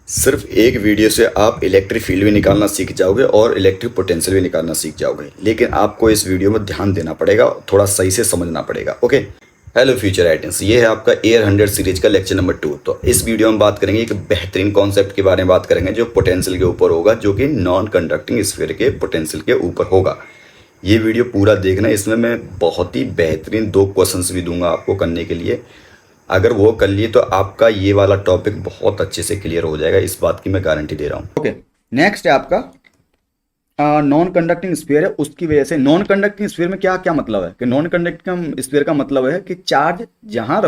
सिर्फ एक वीडियो से आप इलेक्ट्रिक फील्ड भी निकालना सीख जाओगे और इलेक्ट्रिक पोटेंशियल भी निकालना सीख जाओगे, लेकिन आपको इस वीडियो में ध्यान देना पड़ेगा, थोड़ा सही से समझना पड़ेगा। ओके। हेलो फ्यूचर आइटेंस, ये है आपका एयर 100 सीरीज का लेक्चर नंबर 2। तो इस वीडियो में बात करेंगे एक बेहतरीन कॉन्सेप्ट के बारे में बात करेंगे जो पोटेंशियल के ऊपर होगा, जो कि नॉन कंडक्टिंग स्फीयर के पोटेंशियल के ऊपर होगा। ये वीडियो पूरा देखना, इसमें मैं बहुत ही बेहतरीन 2 क्वेश्चंस भी दूंगा आपको करने के लिए। अगर वो कर लिए तो आपका ये वाला टॉपिक बहुत अच्छे से क्लियर हो जाएगा, इस बात की मैं गारंटी दे रहा हूँ। ओके। नेक्स्ट है आपका नॉन कंडक्टिंग स्फीयर है, उसकी वजह से नॉन कंडक्टिंग स्फीयर में क्या क्या मतलब है कि नॉन कंडक्टिंग स्फीयर का मतलब है कि चार्ज जहां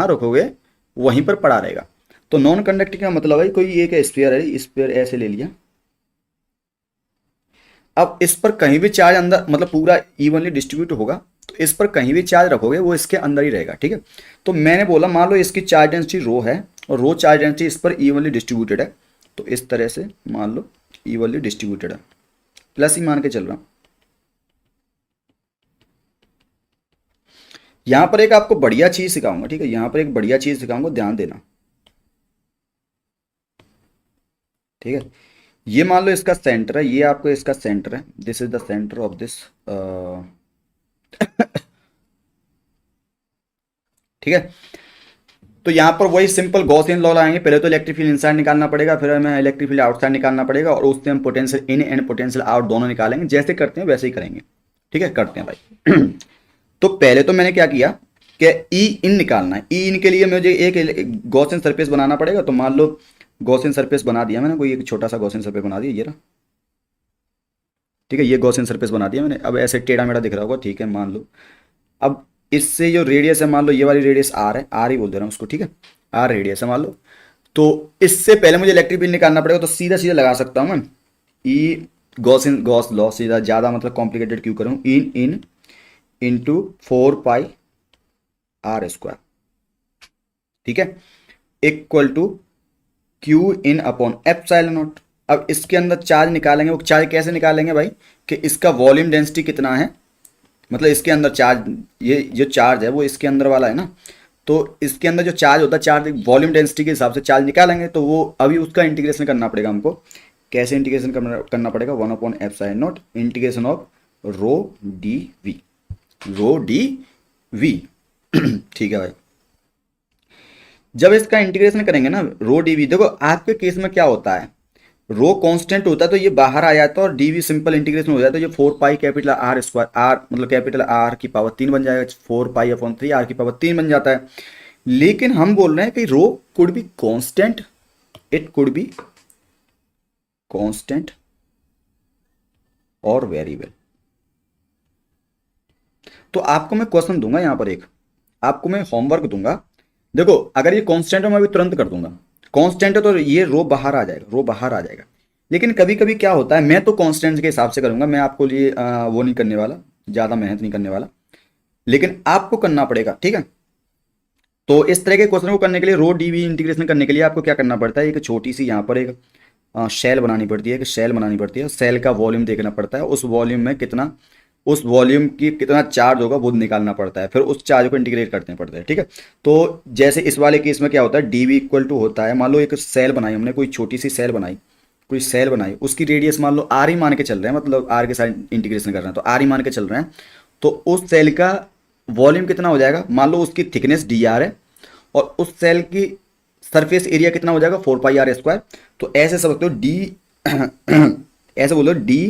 रखोगे वहीं पर पड़ा रहेगा। तो नॉन कंडक्टिंग का मतलब है कोई एक स्फीयर है, स्फीयर ऐसे ले लिया। अब इस पर कहीं भी चार्ज अंदर मतलब पूरा इवनली डिस्ट्रीब्यूट होगा, तो इस पर कहीं भी चार्ज रखोगे वो इसके अंदर ही रहेगा। ठीक है। तो मैंने बोला मान लो इसकी चार्ज डेंसिटी रो है और रो चार्ज डेंसिटी इस पर इवनली डिस्ट्रीब्यूटेड है, तो इस तरह से मान लो इवनली डिस्ट्रीब्यूटेड है, प्लस ही मान के चल रहा हूं। यहां पर एक आपको बढ़िया चीज सिखाऊंगा। ठीक है, यहां पर एक बढ़िया चीज सिखाऊंगा, ध्यान देना। ठीक है, ये मान लो इसका सेंटर है, ये आपको इसका सेंटर है, this is the centre of this. ठीक है, तो यहाँ पर वही सिंपल गॉसियन लॉ लाएंगे। पहले तो इलेक्ट्रिक फील्ड इनसाइड निकालना पड़ेगा, फिर हमें इलेक्ट्रिक फील्ड आउटसाइड निकालना पड़ेगा, और उससे हम potential in and potential out दोनों निकालेंगे। जैसे करते हैं वैसे ही करेंगे। ठीक है, करते हैं भाई। तो पहले तो मैंने क्या किया कि ई इन निकालना है। ई इन के लिए मुझे एक गॉसियन सरफेस बनाना पड़ेगा। तो मान लो गॉसियन सरफेस बना दिया मैंने, कोई एक छोटा सा गॉसियन सरफेस बना दिया, ये रहा। ठीक है, ये गॉसियन सरफेस बना दिया मैंने। अब ऐसे टेढ़ा मेढ़ा दिख रहा होगा। ठीक है, मान लो अब इससे जो रेडियस है, मान लो ये वाली रेडियस आर है, आर ही बोल दे रहा हूँ उसको। ठीक है, आर रेडियस है मान लो। तो इससे पहले मुझे इलेक्ट्रिक फील्ड निकालना पड़ेगा, तो सीधा सीधा लगा सकता हूँ मैं। ई गॉस लॉ, सीधा ज़्यादा मतलब कॉम्प्लिकेटेड क्यों करूँ। In in into 4 pi r square. ठीक है, equal to q in upon epsilon naught. अब इसके अंदर चार्ज निकालेंगे, वो चार्ज कैसे निकालेंगे भाई कि इसका वॉल्यूम डेंसिटी कितना है, मतलब इसके अंदर चार्ज, ये जो चार्ज है वो इसके अंदर वाला है ना, तो इसके अंदर जो चार्ज होता है, चार्ज वॉल्यूम डेंसिटी के हिसाब से चार्ज निकालेंगे। तो वो अभी उसका इंटीग्रेशन करना पड़ेगा हमको। कैसे इंटीग्रेशन करना पड़ेगा, 1/एप्सिलॉन naught integration of rho d v, rho d v. ठीक है भाई, जब इसका इंटीग्रेशन करेंगे ना रो डी वी, देखो आपके केस में क्या होता है, रो कांस्टेंट होता है तो ये बाहर आ जाता है और डीवी सिंपल इंटीग्रेशन हो जाता है। तो ये 4 pi capital R square, R मतलब कैपिटल आर की पावर 3 बन जाएगा, 4 पाई/3 आर की पावर 3 बन जाता है। लेकिन हम बोल रहे हैं कि rho could be constant, it could be constant और वेरिएबल। तो आपको मैं क्वेश्चन दूंगा यहां पर, एक आपको मैं होमवर्क दूंगा। देखो अगर ये कांस्टेंट है मैं अभी तुरंत कर दूंगा, कांस्टेंट है तो ये रो बाहर आ जाएगा, रो बाहर आ जाएगा। लेकिन कभी कभी क्या होता है, मैं तो कांस्टेंट के हिसाब से करूंगा, मैं आपको लिए वो नहीं करने वाला, ज़्यादा मेहनत नहीं करने वाला, लेकिन आपको करना पड़ेगा। ठीक है, तो इस तरह के क्वेश्चन को करने के लिए, रो डी वी इंटीग्रेशन करने के लिए आपको क्या करना पड़ता है, एक छोटी सी यहाँ पर एक शेल बनानी पड़ती है, एक शेल बनानी पड़ती है। सेल का वॉल्यूम देखना पड़ता है, उस वॉल्यूम में कितना, उस वॉल्यूम की कितना चार्ज होगा वो निकालना पड़ता है, फिर उस चार्ज को इंटीग्रेट करते पड़ता है। ठीक है, तो जैसे इस वाले केस में क्या होता है, डी वी इक्वल टू होता है, मान लो एक सेल बनाई हमने, कोई छोटी सी सेल बनाई, कोई सेल बनाई, उसकी रेडियस मान लो आर ही मान के चल रहे हैं, मतलब आर के साथ इंटीग्रेशन कर रहे हैं तो आर ही मान के चल रहे हैं। तो उस सेल का वॉल्यूम कितना हो जाएगा, मान लो उसकी थिकनेस डी आर है और उस सेल की सरफेस एरिया कितना हो जाएगा, 4 पाई आर स्क्वायर। तो ऐसे समझते हो डी ऐसे बोलो डी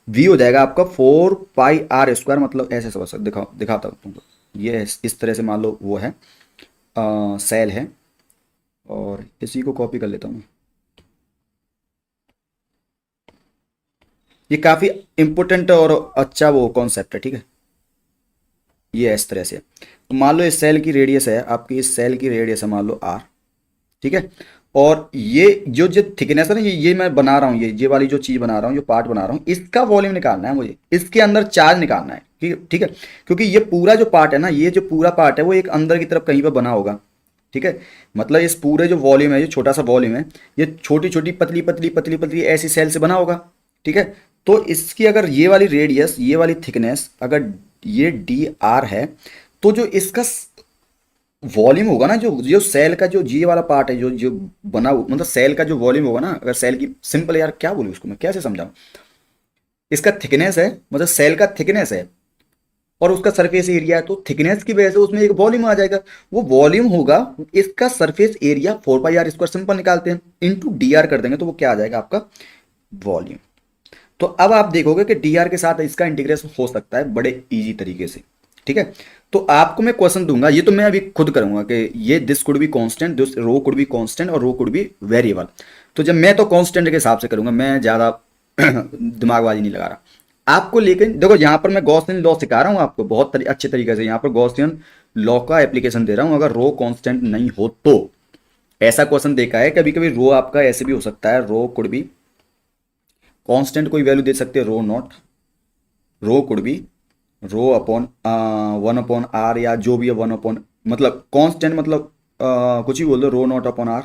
वी हो जाएगा आपका 4 पाई आर स्क्वायर, मतलब ऐसे समझ सकते, दिखाता हूँ तुमको। ये इस तरह से मान लो वो है सेल है, और इसी को कॉपी कर लेता हूँ। ये काफ़ी इंपॉर्टेंट और अच्छा वो कॉन्सेप्ट है। ठीक है, ये इस तरह से तो मान लो इस सेल की रेडियस है आपकी, इस सेल की रेडियस है मान लो आर। ठीक है, और ये जो जो थिकनेस है ना, ये मैं बना रहा हूँ, ये वाली जो चीज़ बना रहा हूँ, जो पार्ट बना रहा हूँ, इसका वॉल्यूम निकालना है मुझे, इसके अंदर चार्ज निकालना है। ठीक है, क्योंकि ये पूरा जो पार्ट है ना, ये जो पूरा पार्ट है वो एक अंदर की तरफ कहीं पर बना होगा। ठीक है, मतलब इस पूरे जो वॉल्यूम है, जो छोटा सा वॉल्यूम है, ये छोटी छोटी पतली पतली पतली पतली ऐसी सेल से बना होगा। ठीक है, तो इसकी अगर ये वाली रेडियस, ये वाली थिकनेस अगर ये डी आर है, तो जो इसका वॉल्यूम होगा ना, जो जो सेल का जो जी वाला पार्ट है, जो जो बना मतलब सेल का जो वॉल्यूम होगा ना, अगर सेल की सिंपल, यार क्या बोलूँ उसको मैं कैसे समझाऊं, इसका थिकनेस है, मतलब सेल का थिकनेस है और उसका सरफेस एरिया है, तो थिकनेस की वजह से उसमें एक वॉल्यूम आ जाएगा। वो वॉल्यूम होगा, इसका surface area 4 pi r square simple निकालते हैं, इंटू डी आर कर देंगे तो वो क्या आ जाएगा आपका वॉल्यूम। तो अब आप देखोगे कि डी आर के साथ इसका इंटीग्रेशन हो सकता है बड़े इजी तरीके से, ठीक है। तो आपको मैं क्वेश्चन दूंगा, ये तो मैं अभी खुद करूंगा कि ये this could be constant, this rho could be constant और रो कुड बी वेरिएबल। तो जब मैं तो कांस्टेंट के हिसाब से करूंगा, मैं ज़्यादा दिमागबाजी नहीं लगा रहा आपको। लेकिन देखो यहाँ पर मैं गॉसियन लॉ सिखा रहा हूँ आपको बहुत अच्छे तरीके से, यहाँ पर गॉसियन लॉ का एप्लीकेशन दे रहा हूँ। अगर रो कांस्टेंट नहीं हो तो ऐसा क्वेश्चन देखा है कभी कभी, रो आपका ऐसे भी हो सकता है, रो कुड बी कांस्टेंट कोई वैल्यू दे सकते हैं, rho naught, rho could be rho upon 1/r, या जो भी है 1/, मतलब कांस्टेंट, मतलब कुछ ही बोल दो, rho naught upon r,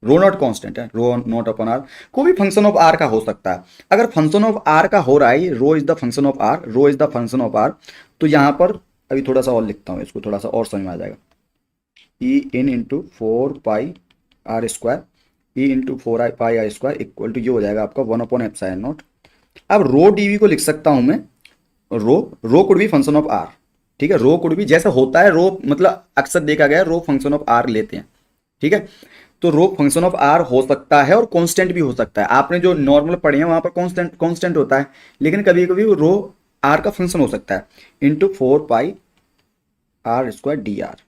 rho naught constant है, रो नॉट अपॉन आर, कोई भी फंक्शन ऑफ आर का हो सकता है। अगर फंक्शन ऑफ आर का हो रहा है, rho is the function of r, rho is the function of r, तो यहां पर अभी थोड़ा सा और लिखता हूं, इसको थोड़ा सा और समझ में आ जाएगा। E in into 4 pi r square, E into 4 pi r square equal to ये हो जाएगा आपका 1/एप्सिलॉन नॉट। अब रो डीवी को लिख सकता हूं मैं, रो कुड भी फंक्शन ऑफ आर, ठीक है। रो कुड भी जैसे होता है, रो मतलब अक्सर देखा गया रो फंक्शन ऑफ आर लेते हैं, ठीक है। तो रो फंक्शन ऑफ आर हो सकता है और कांस्टेंट भी हो सकता है। आपने जो नॉर्मल पढ़े हैं वहां पर कांस्टेंट कांस्टेंट होता है, लेकिन कभी कभी रो आर का फंक्शन हो सकता है, into 4 pi r square d r.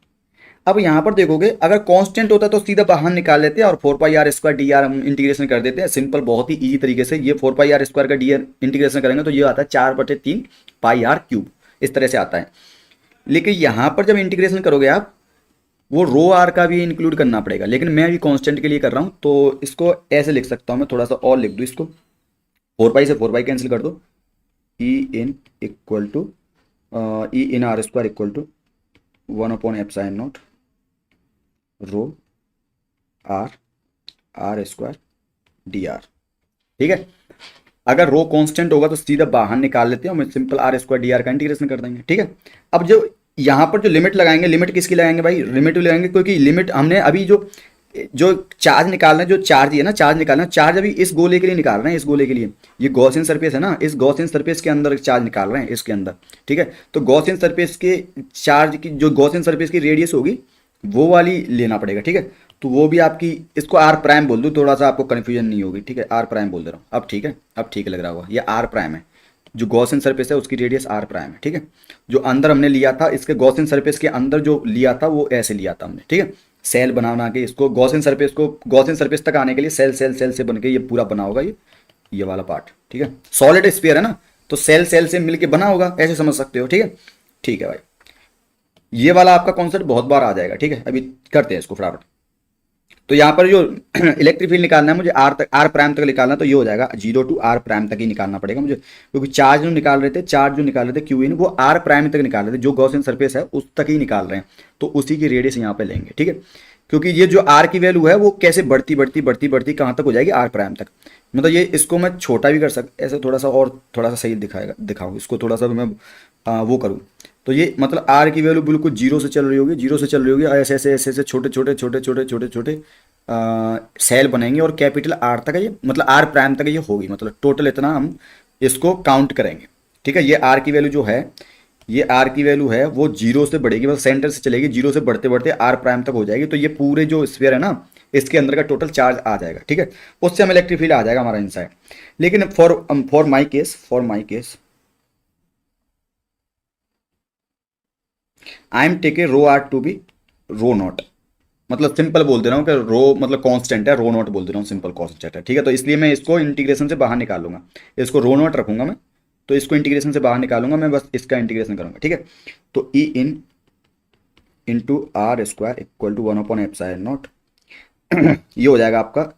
अब यहां पर देखोगे अगर कांस्टेंट होता तो सीधा बाहर निकाल लेते हैं और 4 pi r square d are हम इंटीग्रेशन कर देते हैं, सिंपल बहुत ही इजी तरीके से। ये 4 पाई आर स्क्वायर का डी आर इंटीग्रेशन करेंगे तो ये आता है 4/3 पाई आर क्यूब, इस तरह से आता है। लेकिन यहां पर जब इंटीग्रेशन करोगे आप, वो रो आर का भी इंक्लूड करना पड़ेगा, लेकिन मैं अभी कांस्टेंट के लिए कर रहा हूं, तो इसको ऐसे लिख सकता हूं मैं, थोड़ा सा और लिख दूं इसको, 4 पाई से 4 पाई कैंसिल कर दो, E in equal to E in r square equal to 1/एप्सिलॉन naught rho r r square d r, ठीक है। अगर रो कांस्टेंट होगा तो सीधा बाहर निकाल लेते हैं, हम simple r square d r का इंटीग्रेशन कर देंगे, ठीक है। अब जो यहाँ पर जो लिमिट लगाएंगे, लिमिट किसकी लगाएंगे भाई, लिमिट लगाएंगे क्योंकि लिमिट हमने अभी जो जो चार्ज निकालना है, जो चार्ज है ना, चार्ज निकालना है, चार्ज अभी इस गोले के लिए निकाल रहे हैं, इस गोले के लिए, ये गॉसियन सरफेस है ना, इस गॉसियन सरफेस के अंदर चार्ज निकाल रहे हैं इसके अंदर, ठीक है। तो गॉसियन सरफेस के चार्ज की, जो गॉसियन सरफेस की रेडियस होगी वो वाली लेना पड़ेगा, ठीक है। तो वो भी आपकी, इसको आर प्राइम बोल दूँ, थोड़ा सा आपको कन्फ्यूजन नहीं होगी, ठीक है, आर प्राइम बोल दे रहा हूँ अब, ठीक है, अब ठीक लग रहा होगा, ये आर प्राइम है, जो गॉसियन सरफेस है उसकी रेडियस आर प्राइम है, ठीक है। जो अंदर हमने लिया था, इसके गॉसियन सरफेस के अंदर जो लिया था वो ऐसे लिया था हमने, ठीक है। सेल बना के इसको गॉसियन सरफेस तक आने के लिए सेल सेल सेल से बन के ये पूरा बना होगा, ये वाला पार्ट, ठीक है। सॉलिड स्फीयर है ना, तो सेल सेल से मिलके बना होगा, ऐसे समझ सकते हो, ठीक है। ठीक है भाई, ये वाला आपका कॉन्सेप्ट बहुत बार आ जाएगा, ठीक है। अभी करते हैं इसको फटाफट। तो यहाँ पर जो इलेक्ट्रिक फील्ड निकालना है मुझे, आर प्राइम तक निकालना है, तो ये हो जाएगा 0 टू आर प्राइम तक ही निकालना पड़ेगा मुझे, क्योंकि चार्ज जो निकाल रहे थे क्यू इन, वो आर प्राइम तक निकाल रहे थे, जो गॉसियन सरफेस है उस तक ही निकाल रहे हैं, तो उसी की रेडियस यहाँ पे लेंगे, ठीक है। क्योंकि ये जो आर की वैल्यू है वो कैसे बढ़ती बढ़ती बढ़ती बढ़ती कहाँ तक हो जाएगी, आर प्राइम तक। मतलब ये, इसको मैं छोटा भी कर सकता, ऐसे थोड़ा सा और थोड़ा सा सही दिखाऊँ इसको, थोड़ा सा मैं वो करूँ, तो ये मतलब आर की वैल्यू बिल्कुल जीरो से चल रही होगी, जीरो से चल रही होगी, ऐसे ऐसे ऐसे ऐसे छोटे छोटे छोटे छोटे छोटे छोटे सेल बनेंगे और कैपिटल आर तक ये, मतलब आर प्राइम तक ये होगी, मतलब टोटल इतना हम इसको काउंट करेंगे, ठीक है। ये आर की वैल्यू जो है, ये आर की वैल्यू है वो जीरो से बढ़ेगी, मतलब सेंटर से चलेगी, जीरो से बढ़ते बढ़ते आर प्राइम तक हो जाएगी, तो ये पूरे जो स्फीयर है ना, इसके अंदर का टोटल चार्ज आ जाएगा, ठीक है। उससे हम इलेक्ट्रिक फील्ड आ जाएगा हमारा इनसाइड। लेकिन for my case I am take rho r to be rho naught, मतलब सिंपल बोल दे रहा हूँ कि रो मतलब कांस्टेंट है, रो नॉट बोल दे रहा हूँ, सिंपल कांस्टेंट है, ठीक है। तो इसलिए मैं इसको इंटीग्रेशन से बाहर निकालूंगा, इसको रो नॉट रखूंगा मैं, तो इसको इंटीग्रेशन से बाहर निकालूंगा मैं, बस इसका इंटीग्रेशन करूंगा, ठीक है। तो E in into r square equal to 1/एप्सिलॉन नॉट ये हो जाएगा आपका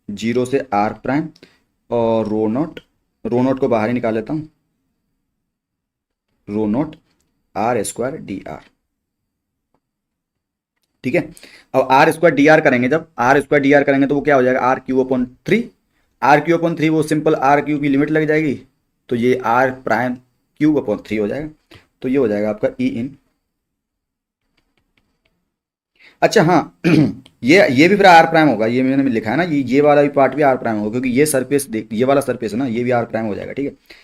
0 से आर प्राइम, और रो नॉट को बाहर ही निकाल लेता हूँ, rho naught are square d r, ठीक है। अब आर स्क्वायर डी आर करेंगे, जब आर स्क्वायर डी आर करेंगे तो वो क्या हो जाएगा, R³ R³ वो सिंपल R³ की लिमिट लग जाएगी, तो ये R'³/3 हो जाएगा, तो ये हो जाएगा आपका ई इन अच्छा हाँ ये भी फिर आर प्राइम होगा, ये मैंने लिखा है ना, ये वाला भी पार्ट भी आर प्राइम होगा, क्योंकि ये सरफेस देख, ये वाला सरफेस है ना, ये भी आर प्राइम हो जाएगा, ठीक है।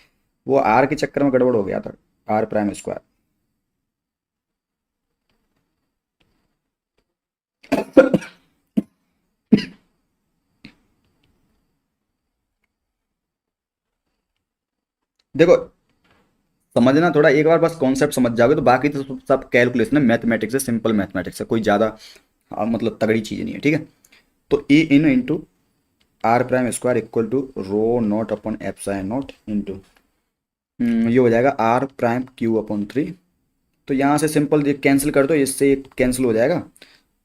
वो आर के चक्कर में गड़बड़ हो गया था, आर प्राइम स्क्वायर। देखो समझना थोड़ा, एक बार बस कॉन्सेप्ट समझ जाओगे तो बाकी तो सब कैलकुलेशन है, मैथमेटिक्स है, सिंपल मैथमेटिक्स है, कोई ज़्यादा मतलब तगड़ी चीज़ नहीं है, ठीक है। तो E in into r prime square equal to rho naught upon epsilon naught into ये हो जाएगा आर प्राइम क्यू अपॉन 3। तो यहाँ से सिंपल कैंसिल कर दो, इससे कैंसिल हो जाएगा,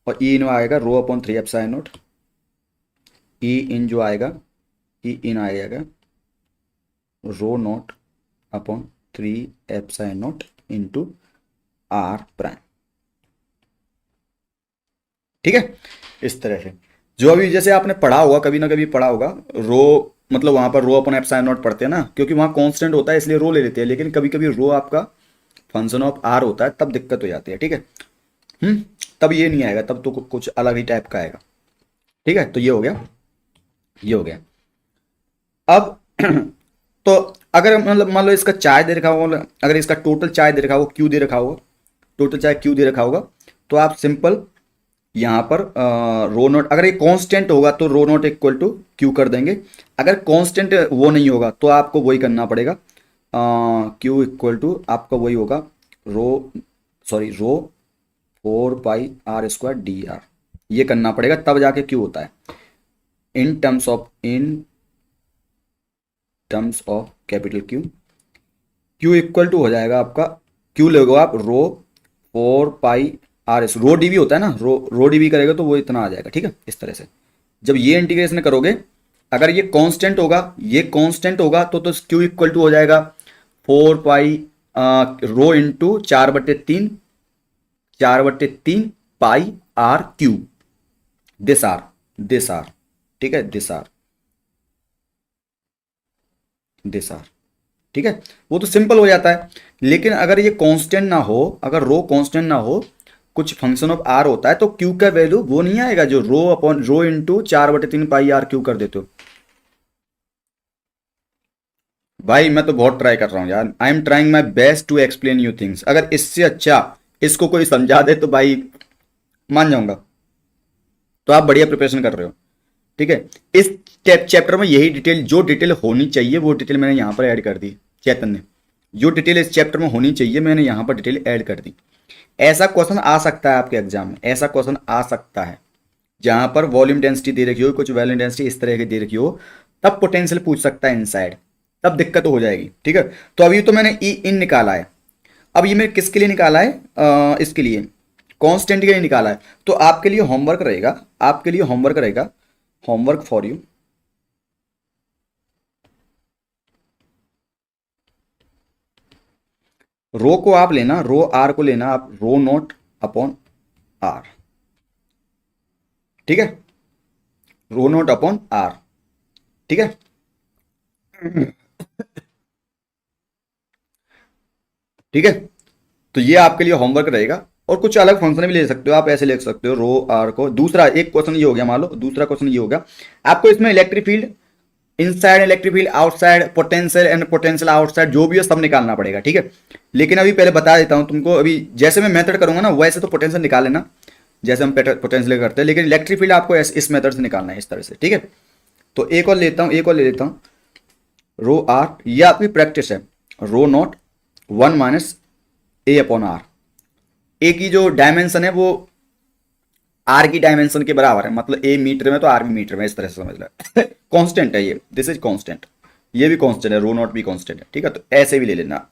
और ई इन आएगा rho upon 3 epsilon naught, E in जो आएगा, ई इन आ जाएगा rho naught upon 3 epsilon naught into r prime, ठीक है। इस तरह से जो अभी जैसे आपने पढ़ा होगा, कभी ना कभी पढ़ा होगा, रो मतलब वहां पर रो अपॉन एप्सिलॉन नॉट पढ़ते हैं ना, क्योंकि वहां कांस्टेंट होता है इसलिए रो ले लेते हैं, लेकिन कभी कभी रो आपका फंक्शन ऑफ आर होता है, तब दिक्कत हो जाती है, ठीक है। तब ये नहीं आएगा, तब तो कुछ अलग ही टाइप का आएगा, ठीक है। तो ये हो गया, ये हो गया। अब तो अगर मतलब मान लो इसका चार्ज दे रखा होगा, अगर इसका टोटल चार्ज दे रखा होगा, क्यू दे रखा होगा, टोटल चार्ज क्यू दे रखा होगा, तो आप सिंपल यहाँ पर रो नोट, अगर ये कांस्टेंट होगा तो रो नोट इक्वल टू क्यू कर देंगे, अगर कांस्टेंट वो नहीं होगा तो आपको वही करना पड़ेगा, क्यू इक्वल टू आपका वही होगा रो, सॉरी रो 4 पाई r² dr, ये करना पड़ेगा तब जाके क्यू होता है, in terms of capital Q. Q equal to हो जाएगा आपका, क्यू लोगे आप रो 4 पाई r, रो डी होता है ना, रो डी करेगा तो वो इतना आ जाएगा, ठीक है। इस तरह से जब ये इंटीग्रेशन करोगे, अगर ये कांस्टेंट होगा, ये कांस्टेंट होगा तो क्यू इक्वल टू हो जाएगा 4 pi rho into 4/3, 4/3 pi r Q, this r, ठीक है, दिस आर, ठीक है। वो तो सिंपल हो जाता है, लेकिन अगर ये कांस्टेंट ना हो, अगर रो कांस्टेंट ना हो, कुछ फंक्शन ऑफ आर होता है, तो क्यू का वैल्यू वो नहीं आएगा जो rho upon rho into 4/3 pi r q कर देते हो। भाई मैं तो बहुत ट्राई कर रहा हूँ यार, I am trying my best to explain you things, अगर इससे अच्छा इसको कोई समझा दे तो भाई मान जाऊंगा। तो आप बढ़िया प्रिपरेशन कर रहे हो, ठीक है। इस चैप्टर में यही डिटेल, जो डिटेल होनी चाहिए वो डिटेल मैंने यहाँ पर ऐड कर दी, चेतन ने, जो डिटेल इस चैप्टर में होनी चाहिए मैंने यहाँ पर डिटेल ऐड कर दी। ऐसा क्वेश्चन आ सकता है आपके एग्जाम में, ऐसा क्वेश्चन आ सकता है जहां पर वॉल्यूम डेंसिटी दे रखी हो, कुछ वॉल्यूम डेंसिटी इस तरह की दे रखी हो, तब पोटेंशियल पूछ सकता है इनसाइड, तब दिक्कत हो जाएगी, ठीक है। तो अभी तो मैंने ई इन निकाला है, अब ये मैंने किसके लिए निकाला है, इसके लिए कांस्टेंट के लिए निकाला है। तो आपके लिए होमवर्क रहेगा, आपके लिए होमवर्क रहेगा, होमवर्क फॉर यू, रो को आप लेना, रो आर को लेना आप रो नोट अपॉन आर, ठीक है, रो नोट अपॉन आर, ठीक है। ठीक है, तो ये आपके लिए होमवर्क रहेगा, और कुछ अलग फंक्शन भी ले सकते हो आप, ऐसे ले सकते हो रो आर को। दूसरा एक क्वेश्चन ये हो गया, मान लो दूसरा क्वेश्चन ये हो गया, आपको इसमें electric field inside, electric field outside, potential and potential outside, जो भी है सब निकालना पड़ेगा, ठीक है। लेकिन अभी पहले बता देता हूं तुमको, अभी जैसे मैं मेथड करूंगा ना वैसे तो पोटेंशियल निकाल लेना, जैसे हम पोटेंशियल करते हैं, लेकिन इलेक्ट्रिक फील्ड आपको इस मेथड से निकालना है, इस तरह से, ठीक है। तो एक और लेता हूं, एक और ले लेता हूं, रो आर, ये आपकी प्रैक्टिस है, रो नॉट 1 - a/r, ए की जो डायमेंशन है वो आर की डायमेंशन के बराबर है, मतलब ए मीटर में तो आर भी मीटर में, इस तरह से समझ लो। कांस्टेंट है ये, दिस इज कांस्टेंट, ये भी कांस्टेंट है, रो नॉट भी कांस्टेंट है, ठीक है। तो ऐसे भी ले लेना।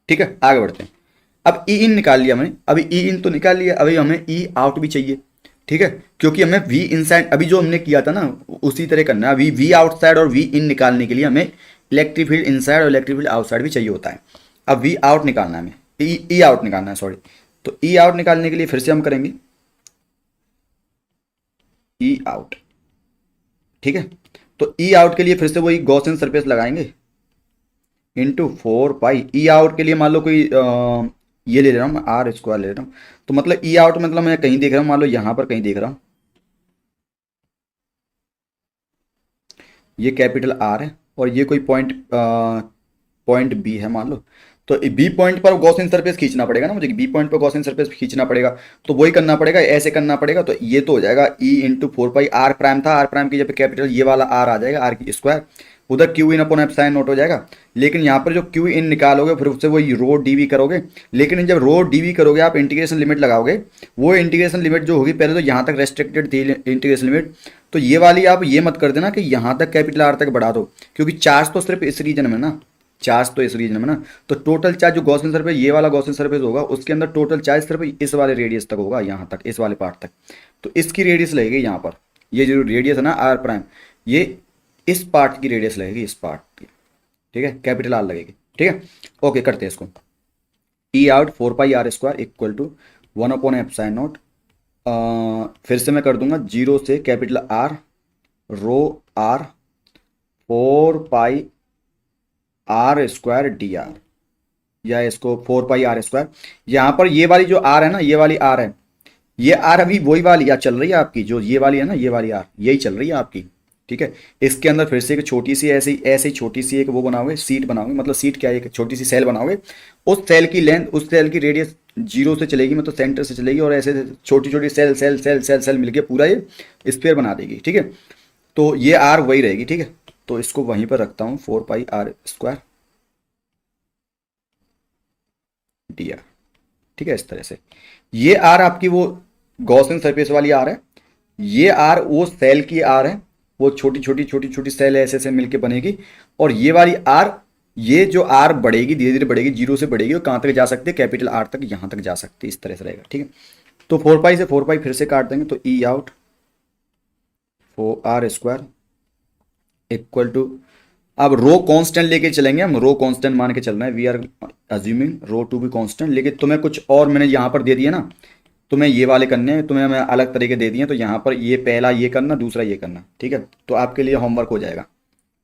ठीक है, आगे बढ़ते हैं। अब ई इन निकाल लिया मैंने, अभी ई इन तो निकाल लिया, अभी हमें ई आउट भी चाहिए, ठीक है, क्योंकि हमें वी इनसाइड अभी जो हमने किया था ना उसी तरह करना है। अभी वी आउटसाइड और वी इन निकालने के लिए हमें इलेक्ट्रिक फील्ड इनसाइड और इलेक्ट्रिक फील्ड आउटसाइड भी चाहिए होता है। अब वी आउट निकालना है हमें, ई आउट निकालना है, सॉरी। तो ई आउट निकालने के लिए फिर से हम करेंगे ई आउट, ठीक है। तो ई आउट के लिए फिर से वही गॉसियन सरफेस लगाएंगे, इंटू 4 पाई ई आउट के लिए मान लो कोई ये ले रहा हूँ मैं, आर स्क्वायर ले रहा हूँ। तो मतलब ई आउट मतलब मैं कहीं देख रहा हूँ, मान लो यहाँ पर कहीं देख रहा हूँ, ये कैपिटल आर है और ये कोई पॉइंट बी है मान लो। तो बी पॉइंट पर गॉसियन सरफेस खींचना पड़ेगा ना मुझे, बी पॉइंट पर गॉसियन सरफेस खींचना पड़ेगा। तो वही करना पड़ेगा, ऐसे करना पड़ेगा। तो ये तो हो जाएगा E into 4 pi r prime था, आर प्राइम की जब कैपिटल ये वाला आर आ जाएगा, आर की स्क्वायर, उधर Q in upon epsilon not हो जाएगा। लेकिन यहाँ पर जो क्यू इन निकालोगे फिर उससे वही रो डी वी करोगे। लेकिन जब रो डी वी करोगे आप इंटीग्रेशन लिमिट लगाओगे, वो इंटीग्रेशन लिमिट जो होगी, पहले तो यहाँ तक रेस्ट्रिक्टेड थी इंटीग्रेशन लिमिट, तो ये वाली आप ये मत कर देना कि यहाँ तक कैपिटल आर तक बढ़ा दो, क्योंकि चार्ज तो सिर्फ इस रीजन में ना, चार्ज तो इस रीजन में ना। तो टोटल चार्ज जो गॉसियन सरफेस, ये वाला गॉसियन सरफेस होगा, उसके अंदर टोटल चार्ज सिर्फ इस वाले रेडियस तक होगा, यहाँ तक, इस वाले पार्ट तक। तो इसकी रेडियस लगेगी यहाँ पर, ये जो रेडियस है ना आर प्राइम, ये इस पार्ट की रेडियस लगेगी, इस पार्ट की, ठीक है, कैपिटल आर लगेगी, ठीक है। ओके, करते हैं इसको। E out 4 pi r square equal to 1/एप्सिलॉन नॉट, फिर से मैं कर दूंगा 0 से capital r rho r 4 pi r square d r, या इसको 4 पाई आर स्क्वायर। यहाँ पर ये वाली जो आर है ना, ये वाली आर है, ये आर अभी वही वाली आर चल रही है आपकी, जो ये वाली है ना, ये वाली आर यही चल रही है आपकी, ठीक है। इसके अंदर फिर से एक छोटी सी ऐसी ऐसी छोटी सी एक वो बनाओगे, सीट बनाओगे, मतलब सीट क्या है, एक छोटी सी सेल बनाओगे। उस सेल की लेंथ, उस सेल की रेडियस 0 से चलेगी, मतलब सेंटर से चलेगी, और ऐसे छोटी छोटी cell cell cell cell cell मिलके पूरा ये स्क्वायर बना देगी, ठीक है। तो ये आर वही रहेगी, ठीक है। तो इसको वहीं पर रखता हूँ, 4 pi r square d r, ठीक है, इस तरह से। ये आर आपकी वो गॉसियन सरफेस वाली आर है, ये आर वो सेल की आर है, वो छोटी छोटी छोटी छोटी सेल ऐसे ऐसे मिलके बनेगी। और ये वाली आर, ये जो आर बढ़ेगी, धीरे धीरे बढ़ेगी, 0 से बढ़ेगी, और कहाँ तक जा सकती है, कैपिटल आर तक, यहाँ तक जा सकती है, इस तरह से रहेगा, ठीक है। तो 4 पाई से 4 पाई फिर से काट देंगे, तो E out 4 r square equal to, अब रो कांस्टेंट लेके चलेंगे हम, रो कांस्टेंट मान के चलना है, we are assuming rho to be constant. लेकिन तुम्हें कुछ और मैंने यहाँ पर दे दिया ना, तुम्हें ये वाले करने हैं, तुम्हें मैं अलग तरीके दे दिए, तो यहाँ पर ये पहला ये करना, दूसरा ये करना, ठीक है। तो आपके लिए होमवर्क हो जाएगा,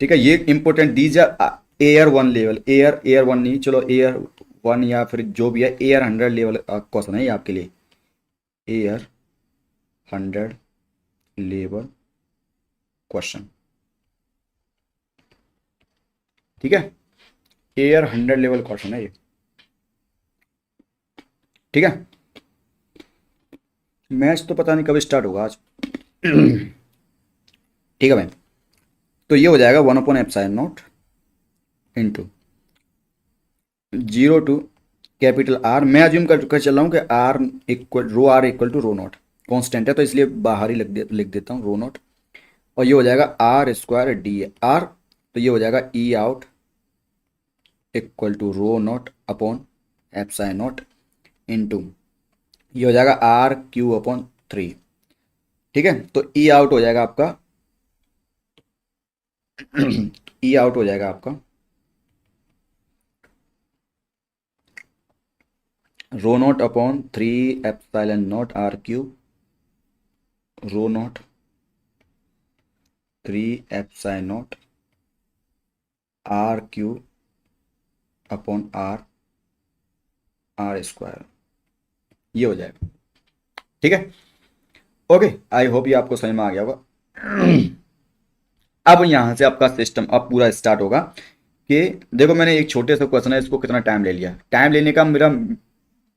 ठीक है। ये important, these are air 1 level, air 1 नहीं, चलो एयर 1 या फिर जो भी है, एयर 100 लेवल क्वेश्चन है ये आपके लिए, एयर 100 लेवल क्वेश्चन, ठीक है। एयर 100 लेवल क्वेश्चन है ये, ठीक है। मैच तो पता नहीं कब स्टार्ट होगा आज। ठीक है भाई, तो ये हो जाएगा 1/एप्सिलॉन naught into 0 to capital r. मैं अज्यूम कर चल रहा हूँ कि r equal to rho naught, constant है तो इसलिए बाहर ही लिख देता हूँ रो नॉट। और ये हो जाएगा आर स्क्वायर डी आर, तो ये हो जाएगा E out equal to rho naught upon epsilon naught into, ये हो जाएगा आर क्यू अपॉन 3, ठीक है। तो ई आउट हो जाएगा आपका ई आउट हो जाएगा आपका rho naught upon 3 epsilon naught r cube, rho naught 3 epsilon naught r cube upon r square, ये हो जाएगा, ठीक है। ओके, आई होप ये आपको समझ में आ गया होगा। अब यहां से आपका सिस्टम अब पूरा स्टार्ट होगा कि देखो, मैंने एक छोटे से क्वेश्चन है, इसको कितना टाइम ले लिया। टाइम लेने का मेरा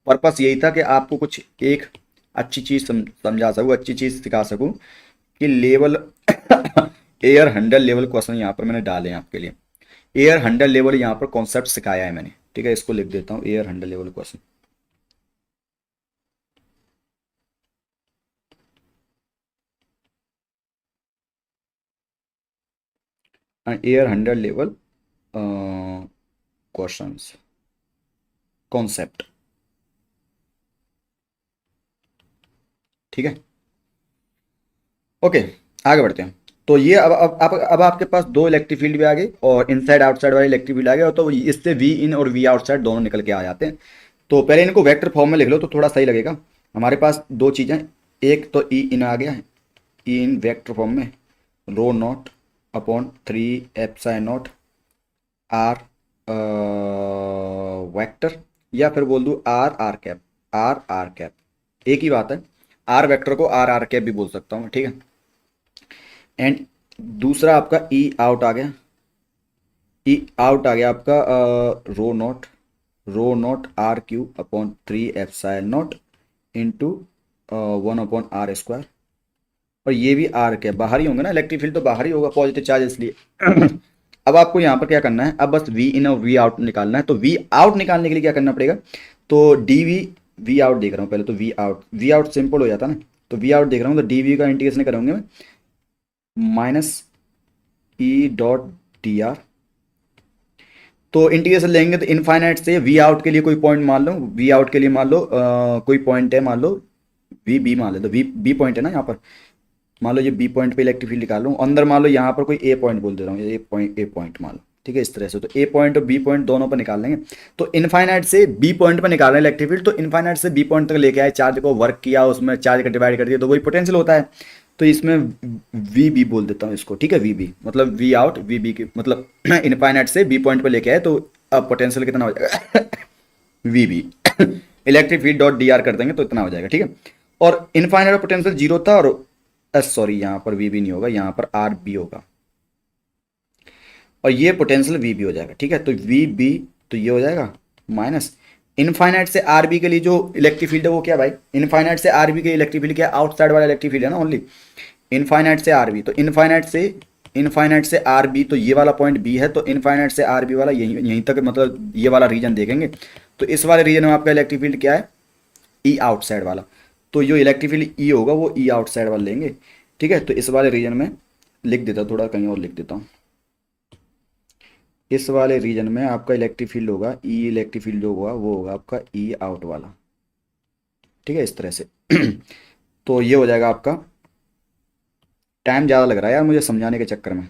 पर्पस यही था कि आपको कुछ एक अच्छी चीज़ समझा सकूँ, अच्छी चीज़ सिखा सकूँ कि लेवल एयर 100 लेवल क्वेश्चन यहाँ पर मैंने डाले हैं आपके लिए। एयर 100 लेवल यहाँ पर कॉन्सेप्ट सिखाया है मैंने, ठीक है। इसको लिख देता हूँ, air 100 level question. Air 100 level questions concept, ठीक है। ओके, आगे बढ़ते हैं। तो ये अब आपके पास दो इलेक्ट्रिक फील्ड भी आ गई, और इनसाइड आउटसाइड वाले इलेक्ट्रिक फील्ड आ गए, तो इससे वी इन और वी आउटसाइड दोनों निकल के आ जाते हैं। तो पहले इनको वेक्टर फॉर्म में लिख लो तो थोड़ा सही लगेगा। हमारे पास दो चीज़ें, एक तो ई इन आ गया है, ई इन वेक्टर फॉर्म में rho naught upon 3 epsilon naught r vector, या फिर बोल दूँ r r cap, r r cap, एक ही बात है। आर वेक्टर को आर आर कैप भी बोल सकता हूँ, ठीक है। एंड दूसरा आपका ई आउट आ गया, ई आउट आ गया आपका rho naught r Q upon 3 epsilon naught into 1/r²। और ये भी आर के बाहर ही होंगे ना, इलेक्ट्रिक फील्ड तो बाहर ही होगा, पॉजिटिव चार्ज इसलिए। अब आपको यहाँ पर क्या करना है, अब बस वी इन और वी आउट निकालना है। तो वी आउट निकालने के लिए क्या करना पड़ेगा, तो डी वी, वी आउट देख रहा हूँ पहले, तो वी आउट सिंपल हो जाता ना, तो वी आउट देख रहा हूँ, तो डी वी का इंटीग्रेशन करेंगे मैं minus E dot d are. तो इंटीग्रेशन लेंगे तो इनफाइनाइट से वी आउट के लिए कोई पॉइंट मान लो, वी आउट के लिए मान लो कोई पॉइंट है, मान लो वी बी मान लो, तो वी बी पॉइंट है ना यहाँ पर, मान लो ये बी पॉइंट पे इलेक्ट्रिक फील्ड निकाल लूँ, अंदर मान लो यहाँ पर कोई ए पॉइंट बोल दे रहा हूँ, ए पॉइंट मान लो, ठीक है, इस तरह से। तो ए पॉइंट और बी पॉइंट दोनों पर निकाल लेंगे। तो इनफाइनाइट से बी पॉइंट पर निकाल रहे हैं इलेक्ट्रिक फील्ड, तो इनफाइनाइट से बी पॉइंट तक लेके आए, चार्ज को वर्क किया, उसमें चार्ज का डिवाइड कर दिया, तो वही पोटेंशियल होता है। तो इसमें वी बी बोल देता हूँ इसको, ठीक है, वी बी मतलब वी आउट, वी बी की मतलब इनफाइनाइट से बी पॉइंट पर लेके आए, तो अब पोटेंशियल कितना हो जाएगा V B electric field dot d r कर देंगे तो इतना हो जाएगा, ठीक है। और इनफाइनाइट पोटेंशियल जीरो था, और सॉरी यहाँ पर वी बी नहीं होगा, यहाँ पर आर बी होगा, और ये पोटेंशियल वी बी हो जाएगा, ठीक है। तो वी बी, तो ये हो जाएगा माइनस इनफाइनाइट से आर बी के लिए जो इलेक्ट्रिक फील्ड है वो क्या भाई, इनफाइनाइट से आर बी के इलेक्ट्रिक फील्ड क्या, आउटसाइड वाला इलेक्ट्रिक फील्ड है ना ओनली, इनफाइनाइट से आर बी, तो इनफाइनाइट से आर बी, तो ये वाला पॉइंट बी है, तो इनफाइनाइट से आर बी वाला यहीं तक, मतलब ये वाला रीजन देखेंगे, तो इस वाले रीजन में आपका इलेक्ट्रिक फील्ड क्या है, ई आउटसाइड वाला। तो जो इलेक्ट्रिक फील्ड ई होगा वो ई आउटसाइड वाला लेंगे, ठीक है। तो इस वाले रीजन में लिख देता हूँ, थोड़ा कहीं और लिख देता हूँ, इस वाले रीजन में आपका इलेक्ट्रिक फील्ड होगा, ई इलेक्ट्रिक फील्ड जो होगा वो होगा आपका ई आउट वाला, ठीक है, इस तरह से। तो ये हो जाएगा आपका, टाइम ज़्यादा लग रहा है यार मुझे समझाने के चक्कर में,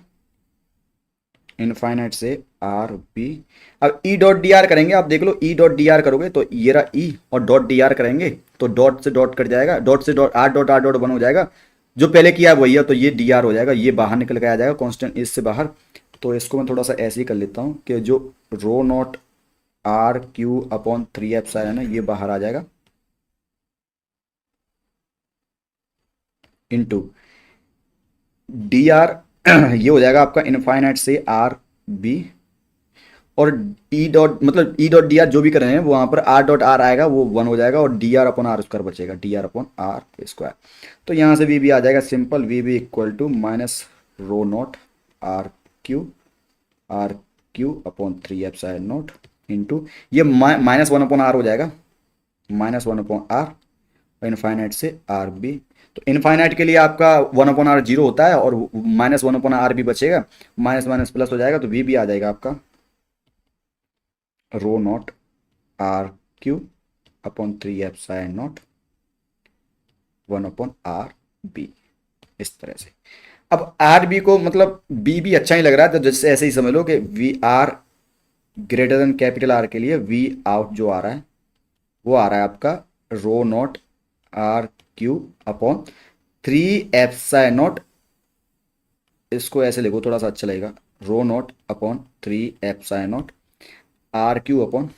इनफाइनाइट से आर बी। अब ई डॉट डी आर करेंगे, आप देख लो, ई डॉट डी आर करोगे तो ये रहा ई, और डॉट डी आर करेंगे तो डॉट से डॉट कट जाएगा, डॉट से डॉट, आर डॉट वन हो जाएगा, जो पहले किया है वही है, तो ये डी आर हो जाएगा, ये बाहर निकल के आ जाएगा कॉन्स्टेंट इससे बाहर। तो इसको मैं थोड़ा सा ऐसे ही कर लेता हूँ कि जो rho naught r Q upon 3 epsilon है ना, ये बाहर आ जाएगा, इंटू डी आर ये हो जाएगा आपका इनफाइनाइट से आर बी, और ई डॉट मतलब ई डॉट डी आर जो भी कर रहे हैं वो वहाँ पर आर डॉट आर आएगा, वो वन हो जाएगा, और d r upon r square बचेगा, d r upon r square. तो यहाँ से वी बी आ जाएगा simple, V B equal to minus rho naught r Q upon 3 epsilon naught into ये -1/r हो जाएगा, -1/r, और इनफाइनाइट से आर बी। तो इनफाइनाइट के लिए आपका 1/r 0 होता है, और -1/r भी बचेगा, माइनस माइनस प्लस हो जाएगा, तो वी भी आ जाएगा आपका rho naught r Q upon 3 epsilon naught 1/r B, इस तरह से। अब आर बी को मतलब बी भी अच्छा ही लग रहा है, तो जैसे ऐसे ही समझ लो कि V r greater than capital R के लिए वी आउट जो आ रहा है वो आ रहा है आपका rho naught r Q upon 3 epsilon naught, इसको ऐसे लिखो थोड़ा सा अच्छा लगेगा, rho naught upon 3 epsilon naught r Q upon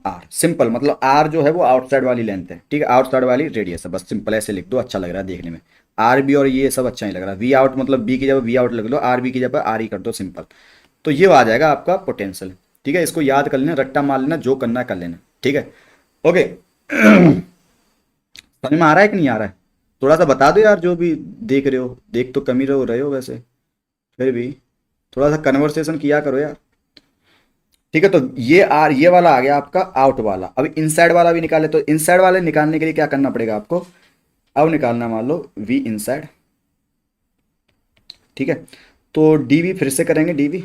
r, simple, मतलब आर जो है वो आउटसाइड वाली लेंथ है, ठीक है, आउटसाइड वाली रेडियस है, बस सिंपल ऐसे लिख दो, अच्छा लग रहा है देखने में, आर बी और ये सब अच्छा नहीं लग रहा, वी आउट मतलब बी की जगह वी आउट लिख लो, आर बी की जगह आर ई कर दो, सिंपल। तो ये आ जाएगा आपका पोटेंशियल, ठीक है, इसको याद कर लेना, रट्टा मार लेना, जो करना है कर लेना, ठीक है, ओके। समझ में आ रहा है कि नहीं आ रहा है, थोड़ा सा बता दो यार, जो भी देख रहे हो, देख तो कम ही रहे हो वैसे, फिर भी थोड़ा सा कन्वर्सेशन किया करो यार, ठीक है। तो ये वाला आ गया आपका आउट वाला। अब इनसाइड वाला भी निकाले, तो इनसाइड वाले निकालने के लिए क्या करना पड़ेगा आपको, अब निकालना मान लो वी इनसाइड, ठीक है। तो डी वी फिर से करेंगे, d V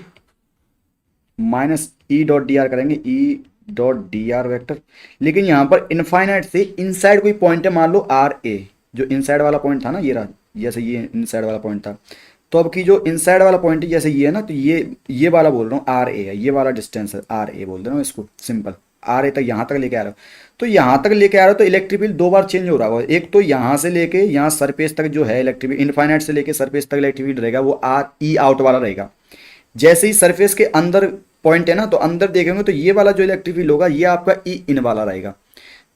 minus E dot d r करेंगे, E dot d r vector, लेकिन यहाँ पर इनफाइनाइट से इनसाइड कोई पॉइंट है, मान लो आर ए, जो इनसाइड वाला पॉइंट था ना, ये रहा, जैसे ये इनसाइड वाला पॉइंट था, तो अब की जो इनसाइड वाला पॉइंट है जैसे ये है ना, तो ये वाला बोल रहा हूँ आर ए है, ये वाला डिस्टेंस है आर ए बोल रहा हूँ इसको, सिंपल आर ए तक यहाँ तक लेके आ रहा हो, तो यहाँ तक लेके आ रहा हो तो इलेक्ट्रिक फील्ड दो बार चेंज हो रहा होगा, एक तो यहाँ से लेके यहाँ सरफेस तक जो है इलेक्ट्रिक फील्ड, इनफाइनाइट से लेके सरफेस तक इलेक्ट्रिक फील्ड रहेगा वो आर ई आउट वाला रहेगा, जैसे ही सरफेस के अंदर पॉइंट है ना, तो अंदर देखेंगे तो ये वाला जो इलेक्ट्रिक फील्ड होगा ये आपका ई इन वाला रहेगा।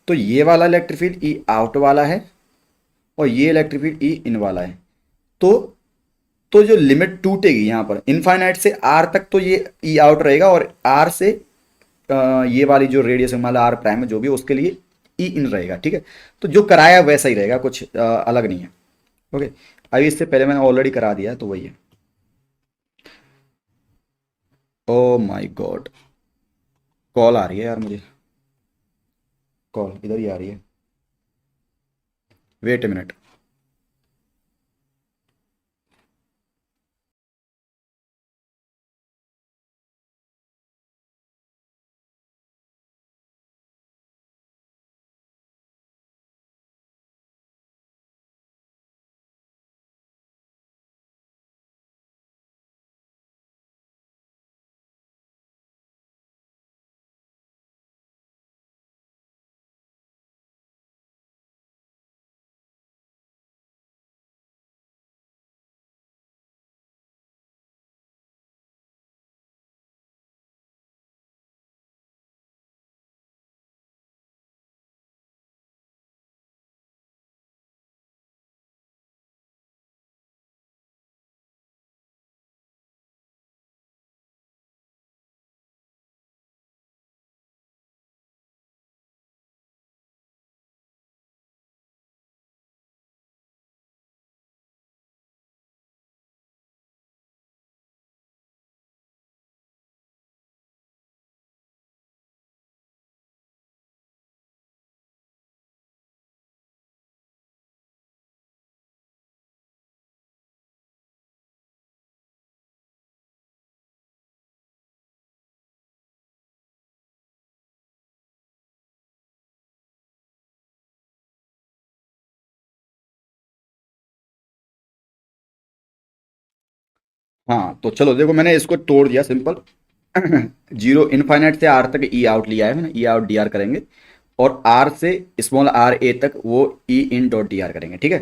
तो ये वाला इलेक्ट्रिक फील्ड ई आउट वाला है और ये इलेक्ट्रिक फील्ड ई इन वाला है। तो जो लिमिट टूटेगी यहाँ पर इनफाइनाइट से आर तक, तो ये ई आउट रहेगा और आर से ये वाली जो रेडियस है मान लो आर प्राइम है जो भी है, उसके लिए ई इन रहेगा। ठीक है, तो जो कराया वैसा ही रहेगा, कुछ अलग नहीं है। ओके, अभी इससे पहले मैंने ऑलरेडी करा दिया है तो वही है। ओ माय गॉड, कॉल आ रही है यार मुझे, कॉल इधर ही आ रही है, वेट ए मिनट। हाँ तो चलो देखो, मैंने इसको तोड़ दिया सिंपल। जीरो इनफाइनाइट से आर तक ई आउट लिया है मैंने, ई आउट डी आर करेंगे और आर से स्मॉल आर ए तक वो ई इन डॉट डी आर करेंगे। ठीक है,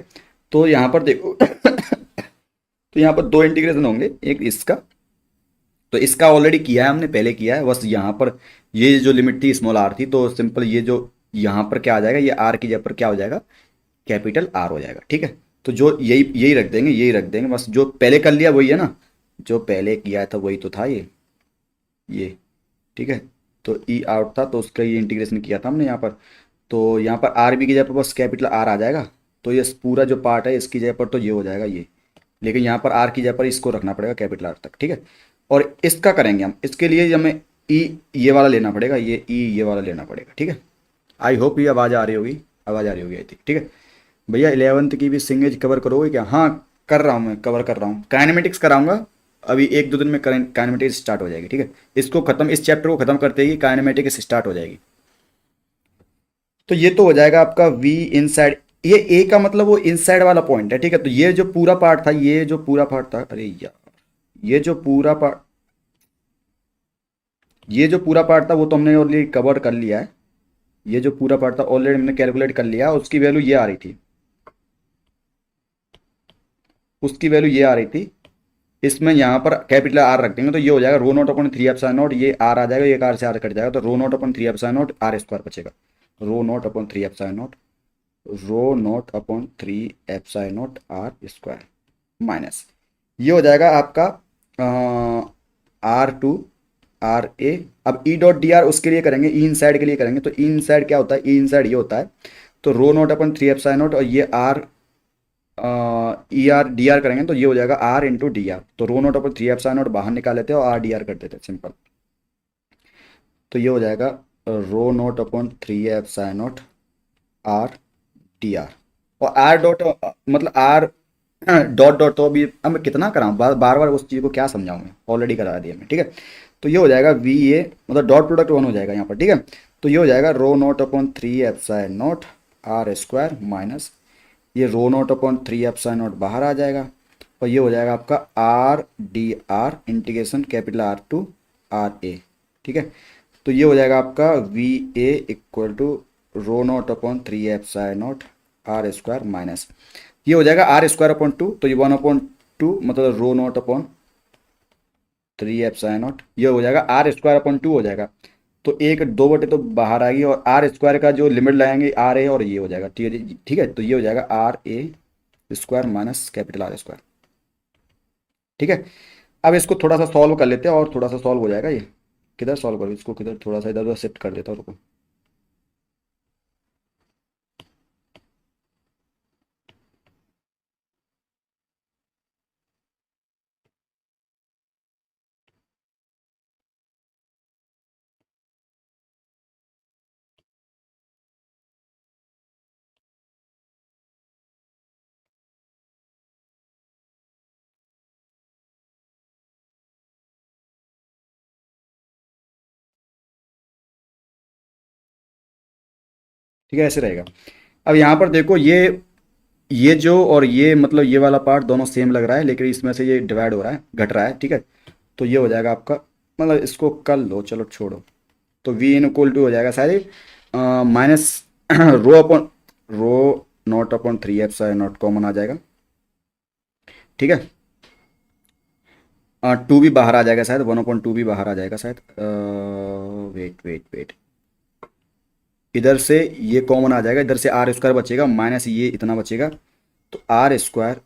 तो यहाँ पर देखो तो यहाँ पर दो इंटीग्रेशन होंगे, एक इसका, तो इसका ऑलरेडी किया है हमने, पहले किया है। बस यहाँ पर ये जो लिमिट थी स्मॉल आर थी, तो सिंपल ये जो यहाँ पर क्या आ जाएगा, ये आर की जगह पर क्या हो जाएगा, कैपिटल आर हो जाएगा। ठीक है, तो जो यही यही रख देंगे, यही रख देंगे, बस जो पहले कर लिया वही है ना, जो पहले किया था वही तो था ये। ठीक है, तो ई आउट था तो उसका ये इंटीग्रेशन किया था हमने यहाँ पर, तो यहाँ पर आर बी की जगह पर बस कैपिटल आर आ जाएगा। तो ये पूरा जो पार्ट है इसकी जगह पर तो ये हो जाएगा ये, लेकिन यहाँ पर आर की जगह पर इसको रखना पड़ेगा कैपिटल आर तक। ठीक है, और इसका करेंगे हम, इसके लिए हमें ई ये वाला लेना पड़ेगा, ये ई ये वाला लेना पड़ेगा। ठीक है, आई होप ये आवाज़ आ रही होगी, आवाज़ आ रही होगी आई थिंक। ठीक है भैया, 11th की भी सिंगेज कवर करोगे क्या? हाँ कर रहा हूँ, मैं कवर कर रहा हूँ, काइनेमेटिक्स कराऊंगा अभी 1-2 दिन में। काइनेमेटिक्स स्टार्ट हो जाएगी। ठीक है, इसको खत्म, इस चैप्टर को खत्म करते ही काइनेमेटिक्स स्टार्ट हो जाएगी। तो ये तो हो जाएगा आपका वी इनसाइड, ये ए का मतलब वो इनसाइड वाला पॉइंट है। ठीक है, तो ये जो पूरा पार्ट था, ये जो पूरा पार्ट था, अरे यार ये जो पूरा पार्ट, ये जो पूरा पार्ट था वो तो हमने ऑलरेडी कवर कर लिया है। ये जो पूरा पार्ट था ऑलरेडी हमने कैलकुलेट कर लिया, उसकी वैल्यू ये आ रही थी, उसकी वैल्यू ये आ रही थी। इसमें यहाँ पर कैपिटल आर रख देंगे तो ये हो जाएगा rho naught upon 3 epsilon naught, ये आर आ जाएगा, ये आर से आर कट जाएगा, तो rho naught upon 3 epsilon naught are square बचेगा। Rho naught upon 3 epsilon naught, rho naught upon 3 epsilon naught are square minus, ये हो जाएगा आपका आर टू आर ए। अब ई डॉट डी आर उसके लिए करेंगे, ई इन साइड के लिए करेंगे, तो ई इन साइड क्या होता है, ई इन साइड ये होता है, तो rho not upon 3 epsilon not और ये R E R D r करेंगे तो ये हो जाएगा आर इंटू डी आर। तो rho not upon 3 epsilon naught बाहर निकाल लेते हैं और आर डी आर कर देते हैं सिंपल। तो ये हो जाएगा rho naught upon 3 epsilon naught R D R, और आर डॉट मतलब आर डॉट डॉट, तो अभी अब मैं कितना कराऊँ, बार बार उस चीज़ को क्या समझाऊँ, मैं ऑलरेडी करा दिया मैं। ठीक है, तो ये हो जाएगा वी ए मतलब डॉट प्रोडक्ट 1 हो जाएगा यहाँ पर। ठीक है, तो ये हो जाएगा rho naught upon 3 epsilon naught are square minus, ये rho naught upon 3 epsilon naught बाहर आ जाएगा, और ये हो जाएगा आपका R D R integration capital R to R A. ठीक है, तो ये हो जाएगा आपका V A equal to rho naught upon 3 epsilon naught are square minus, ये हो जाएगा आर स्क्वायर अपॉन 2, तो ये 1/2 मतलब रो नॉट अपॉन 3 एप्सिलॉन नॉट, ये हो जाएगा आर स्क्वायर अपॉन 2 हो जाएगा। तो एक 2 बटे तो बाहर आएगी और आर स्क्वायर का जो लिमिट लगाएंगे आर ए, और ये हो जाएगा, ठीक है जी, ठीक है। तो ये हो जाएगा r a square minus capital R square, ठीक है। अब इसको थोड़ा सा सॉल्व कर लेते हैं और थोड़ा सा सॉल्व हो जाएगा ये। किधर सॉल्व करूँ इसको, किधर, थोड़ा सा इधर उधर शिफ्ट कर देता हूँ, रुको। ठीक है, ऐसे रहेगा। अब यहाँ पर देखो, ये जो और ये मतलब ये वाला पार्ट दोनों सेम लग रहा है, लेकिन इसमें से ये डिवाइड हो रहा है, घट रहा है, ठीक है। तो ये हो जाएगा आपका, मतलब इसको कर लो, चलो छोड़ो। तो वी इन इक्वल टू हो जाएगा सारे minus rho upon rho naught upon 3 epsilon naught common आ जाएगा, ठीक है। 2 भी बाहर आ जाएगा शायद, 1/2 भी बाहर आ जाएगा शायद। वेट वेट वेट, इधर से ये कॉमन आ जाएगा, इधर से आर स्क्वायर बचेगा माइनस ये इतना बचेगा। तो r square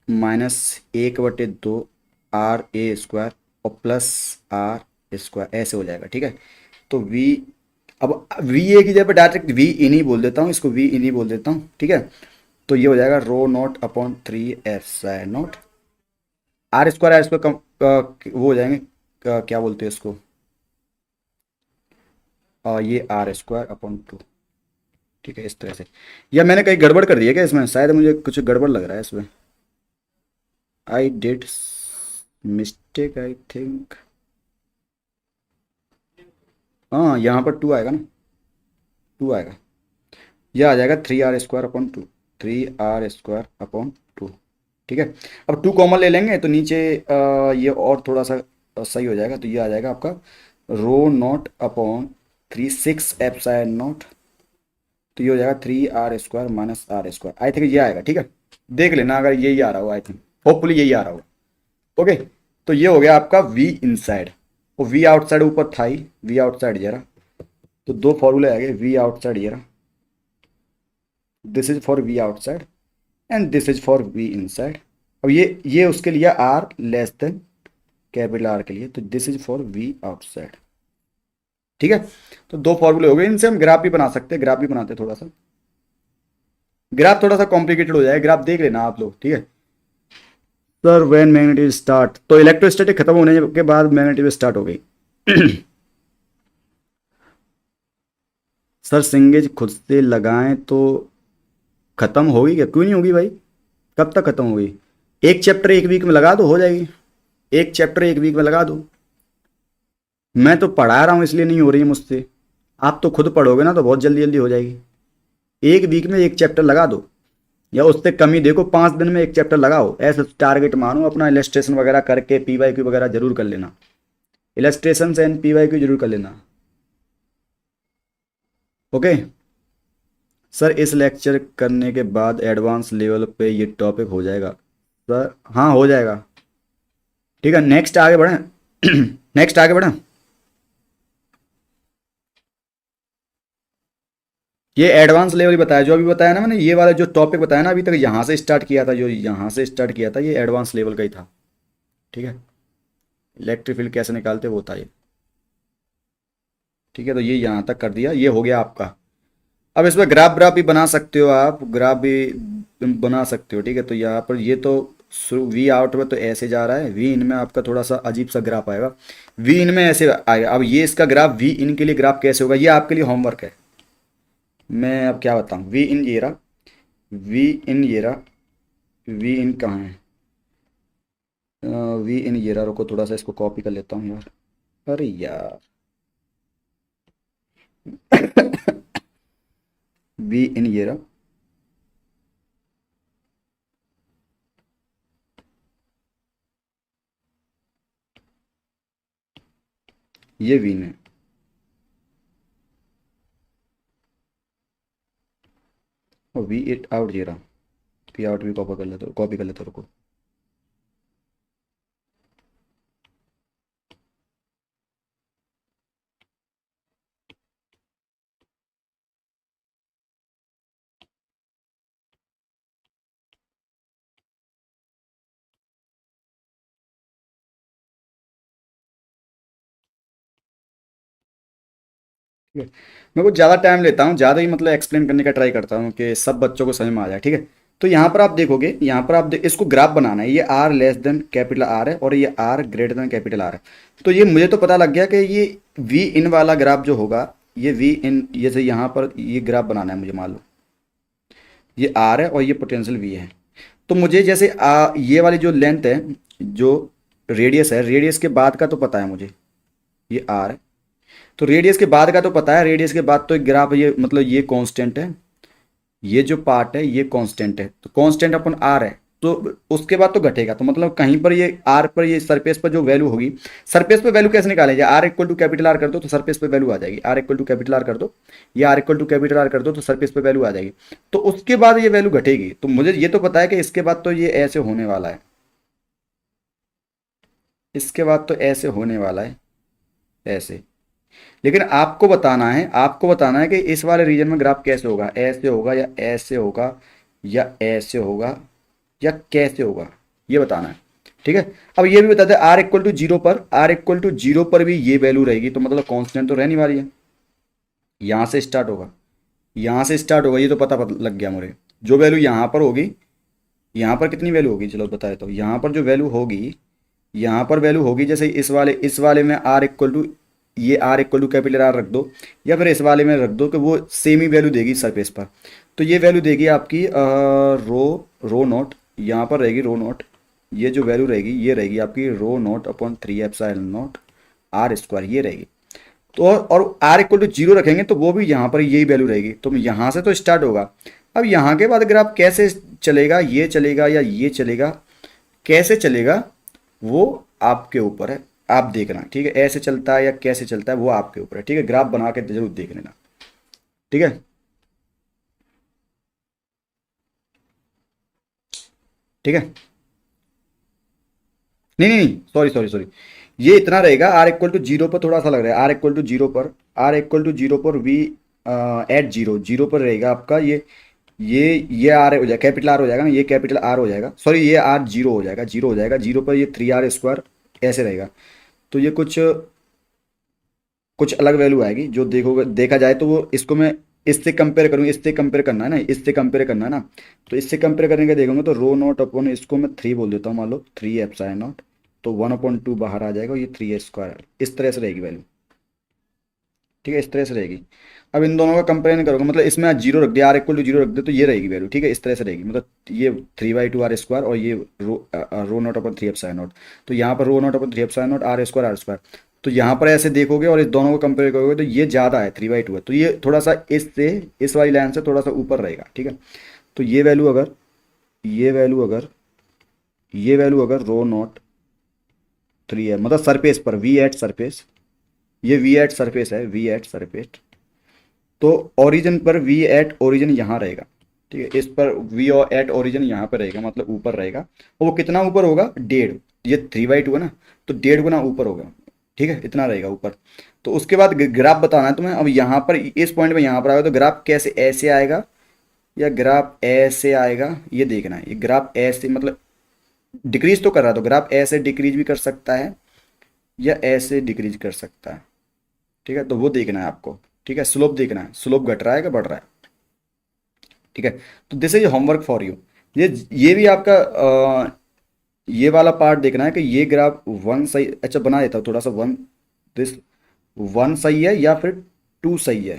minus 1/2 r a square और प्लस आर स्क्वायर, ऐसे हो जाएगा, ठीक है। तो वी, अब वी ए की जगह पर डायरेक्ट वी इन ही बोल देता हूँ, इसको वी इन ही बोल देता हूँ, ठीक है। तो ये हो जाएगा rho naught upon 3 epsilon naught, are square कम वो हो जाएंगे, क्या बोलते हैं इसको, ये आर स्क्वायर अपॉन 2, ठीक है, इस तरह से। या मैंने कहीं गड़बड़ कर दिया क्या इसमें, शायद मुझे कुछ गड़बड़ लग रहा है इसमें। I did mistake I think. हाँ, यहाँ पर 2 आएगा ना, 2 आएगा, यह आ जाएगा 3 r² अपॉन 2, 3 r² अपॉन 2, ठीक है। अब 2 कॉमन ले लेंगे तो नीचे ये और थोड़ा सा सही हो जाएगा। तो ये आ जाएगा आपका rho naught upon 3 6 epsilon naught. तो ये हो जाएगा 3 r² minus r square, I think ये आएगा, ठीक है। देख लेना अगर यही आ रहा हो, आई थिंक होपफुली यही आ रहा हो। ओके, तो ये हो गया आपका वी इनसाइड, और वी आउटसाइड ऊपर था ही, वी आउटसाइड जरा। तो दो फॉर्मूले आ गए, वी आउटसाइड जरा, this is for V outside and this is for V inside. अब ये उसके लिए r less than capital R के लिए, तो this is for V outside, ठीक है। तो दो फॉर्मूले हो गए, इनसे हम ग्राफ भी बना सकते हैं, ग्राफ भी बनाते हैं थोड़ा सा। ग्राफ थोड़ा सा कॉम्प्लिकेटेड हो जाएगा, ग्राफ देख लेना आप लोग, ठीक है। सर व्हेन मैग्नेटिक स्टार्ट, तो इलेक्ट्रोस्टैटिक खत्म होने के बाद मैग्नेटिक स्टार्ट हो गई। सर सिंगेज खुद से लगाएं तो खत्म होगी क्या, क्यों नहीं होगी भाई, कब तक खत्म होगी। एक चैप्टर एक वीक में लगा दो, हो जाएगी। एक चैप्टर एक वीक में लगा दो, मैं तो पढ़ा रहा हूँ इसलिए नहीं हो रही है मुझसे। आप तो खुद पढ़ोगे ना तो बहुत जल्दी जल्दी हो जाएगी। एक वीक में एक चैप्टर लगा दो, या उससे कम ही देखो, 5 दिन में एक चैप्टर लगाओ, ऐसे टारगेट मानो अपना। इलस्ट्रेशन वगैरह करके पीवाईक्यू वगैरह जरूर कर लेना, इलस्ट्रेशन एंड पीवाईक्यू जरूर कर लेना। ओके सर, इस लेक्चर करने के बाद एडवांस लेवल पे ये टॉपिक हो जाएगा। सर हाँ, हो जाएगा, ठीक है। नेक्स्ट आगे बढ़ें। नेक्स्ट आगे बढ़ें। ये एडवांस लेवल बताया, जो अभी बताया ना मैंने, ये वाला जो टॉपिक बताया ना अभी तक, यहाँ से स्टार्ट किया था, जो यहाँ से स्टार्ट किया था, ये एडवांस लेवल का ही था, ठीक है। इलेक्ट्रिक फील्ड कैसे निकालते वो था ये, ठीक है। तो ये यहाँ तक कर दिया, ये हो गया आपका। अब इसमें ग्राफ व्राफ भी बना सकते हो आप, ग्राफ भी बना सकते हो, ठीक है। तो यहाँ पर ये तो वी आउट में तो ऐसे जा रहा है, वी इन में आपका थोड़ा सा अजीब सा ग्राफ आएगा, वी इन में ऐसे आएगा। अब ये इसका ग्राफ वी इन के लिए ग्राफ कैसे होगा, ये आपके लिए होमवर्क है। मैं अब क्या बताऊँ, वी इन ये रहा, वी इन ये रहा, वी इन कहाँ है, वी इन ये रहा। रुको थोड़ा सा इसको कॉपी कर लेता हूँ यार, अरे यार। वी इन ये रहा, ये वी इन है। और वी इट आउट ये रहा, वी आउट भी कॉपी कर लेता, रुको। ठीक है। मैं कुछ ज़्यादा टाइम लेता हूँ, ज़्यादा ही मतलब एक्सप्लेन करने का ट्राई करता हूँ कि सब बच्चों को समझ में आ जाए। ठीक है। तो यहाँ पर आप देखोगे, यहाँ पर आप इसको ग्राफ बनाना है। ये r less than capital R है और ये r greater than capital R है। तो ये मुझे तो पता लग गया कि ये वी इन वाला ग्राफ जो होगा, ये वी इन, जैसे यहाँ पर ये ग्राफ बनाना है मुझे, मान लो ये आर है और ये पोटेंशियल वी है। तो मुझे जैसे ये वाली जो लेंथ है, जो रेडियस है, रेडियस के बाद का तो पता है मुझे, ये आर है। तो रेडियस के बाद का तो पता है, रेडियस के बाद तो एक ग्राफ, ये मतलब ये कांस्टेंट है, ये जो पार्ट है ये कांस्टेंट है, तो कांस्टेंट अपन आर है, तो उसके बाद तो घटेगा। तो मतलब कहीं पर ये आर पर, ये सरफेस पर जो वैल्यू होगी, सरफेस पर वैल्यू कैसे निकालेंगे, r equal to capital R कर दो तो सरफेस पर वैल्यू आ जाएगी, r equal to capital R कर दो, या r equal to capital R कर दो तो सरफेस पर वैल्यू आ जाएगी। तो उसके बाद ये वैल्यू घटेगी। तो मुझे ये तो पता है कि इसके बाद तो ये ऐसे होने वाला है, इसके बाद तो ऐसे होने वाला है, ऐसे। लेकिन आपको बताना है, आपको बताना है कि इस वाले रीजन में ग्राफ कैसे होगा, ऐसे होगा या ऐसे होगा या ऐसे होगा या कैसे होगा, ये बताना है। ठीक है। अब ये भी बता दें, आर इक्वल टू जीरो पर, आर इक्वल टू जीरो पर भी ये वैल्यू रहेगी, तो मतलब कांस्टेंट तो रहने वाली है। यहाँ से स्टार्ट होगा, यहाँ से स्टार्ट होगा, ये तो पता लग गया मुझे। जो वैल्यू यहाँ पर होगी, यहाँ पर कितनी वैल्यू होगी चलो बताए, तो यहाँ पर जो वैल्यू होगी, यहाँ पर वैल्यू होगी जैसे इस वाले में आर इक्वल टू, ये r equal to capital R रख दो, या फिर इस वाले में रख दो, कि वो सेम ही वैल्यू देगी सरफेस पर। तो ये वैल्यू देगी आपकी रो नोट, यहाँ पर रहेगी रो नोट, ये जो वैल्यू रहेगी ये रहेगी आपकी rho naught upon 3 epsilon naught R square, ये रहेगी। तो और आर इक्वल टू जीरो रखेंगे तो वो भी यहाँ पर यही वैल्यू रहेगी। तो यहाँ से तो स्टार्ट होगा। अब यहाँ के बाद ग्राफ कैसे चलेगा, ये चलेगा या ये चलेगा, कैसे चलेगा वो आपके ऊपर है, आप देखना। ठीक है। ऐसे चलता है या कैसे चलता है वो आपके ऊपर है। ठीक है। ग्राफ बना के जरूर देख लेना। ठीक है। ठीक है। नहीं नहीं नहीं, सॉरी सॉरी सॉरी, ये इतना रहेगा। आर इक्वल टू जीरो पर थोड़ा सा लग रहा है, आर इक्वल टू जीरो पर, आर इक्वल टू जीरो पर वी एट जीरो, जीरो पर रहेगा आपका ये आर हो जाएगा, कैपिटल आर हो जाएगा ना, ये कैपिटल आर हो जाएगा, सॉरी ये आर जीरो हो जाएगा, जीरो हो जाएगा। जीरो पर ये 3 आर स्क्वायर ऐसे रहेगा। तो ये कुछ कुछ अलग वैल्यू आएगी जो देखोगे, देखा जाए तो वो, इसको मैं इससे कंपेयर करूँगा, इससे कंपेयर करना है ना, इससे कंपेयर करना है ना, तो इससे कंपेयर करने का देखोगे तो रो नॉट अपॉन, इसको मैं 3 बोल देता हूँ, मान लो 3 एप्सिलॉन नॉट, तो 1/2 बाहर आ जाएगा, ये 3 स्क्वायर, इस तरह से रहेगी वैल्यू। ठीक है। इस तरह से रहेगी। अब इन दोनों का कंपेयर करोगे, मतलब इसमें जीरो रख दिया, आर इक्वल टू जीरो रख दिया, तो ये रहेगी वैल्यू। ठीक है। इस तरह से रहेगी, मतलब ये 3/2 आर स्क्वायर और ये rho naught upon 3 epsilon naught. तो यहाँ पर rho naught upon 3 epsilon naught are square. तो यहाँ पर ऐसे देखोगे और इस दोनों को कंपेयर करोगे तो ये ज़्यादा है, 3/2 है, तो ये थोड़ा सा इससे, इस वाली लाइन से थोड़ा सा ऊपर रहेगा। ठीक है। तो ये वैल्यू अगर, ये वैल्यू अगर, ये वैल्यू अगर रो नॉट 3 है, मतलब सरफेस पर वी एट सरफेस, ये वी एट सरफेस है, वी एट सरफेस, तो ओरिजिन पर वी एट ओरिजिन यहाँ रहेगा। ठीक है। इस पर वी एट ओरिजिन यहाँ पर रहेगा, मतलब ऊपर रहेगा। और वो कितना ऊपर होगा, 1.5, ये 3/2 है ना, तो 1.5 गुना ऊपर होगा। ठीक है। इतना रहेगा ऊपर। तो उसके बाद ग्राफ बताना है तुम्हें। अब यहाँ पर इस पॉइंट में यहाँ पर आएगा तो ग्राफ कैसे, ऐसे आएगा या ग्राफ ऐसे आएगा, ये देखना है। ये ग्राफ ऐसे मतलब डिक्रीज तो कर रहा है, तो ग्राफ ऐसे डिक्रीज भी कर सकता है या ऐसे डिक्रीज कर सकता है। ठीक है। तो वो देखना है आपको। ठीक है। स्लोप देखना है, स्लोप घट रहा है कि बढ़ रहा है। ठीक है। तो this is homework for you. ये भी आपका ये वाला पार्ट देखना है कि ये ग्राफ वन सही, अच्छा बना देता हूँ थोड़ा सा, वन, दिस वन सही है या फिर टू सही है।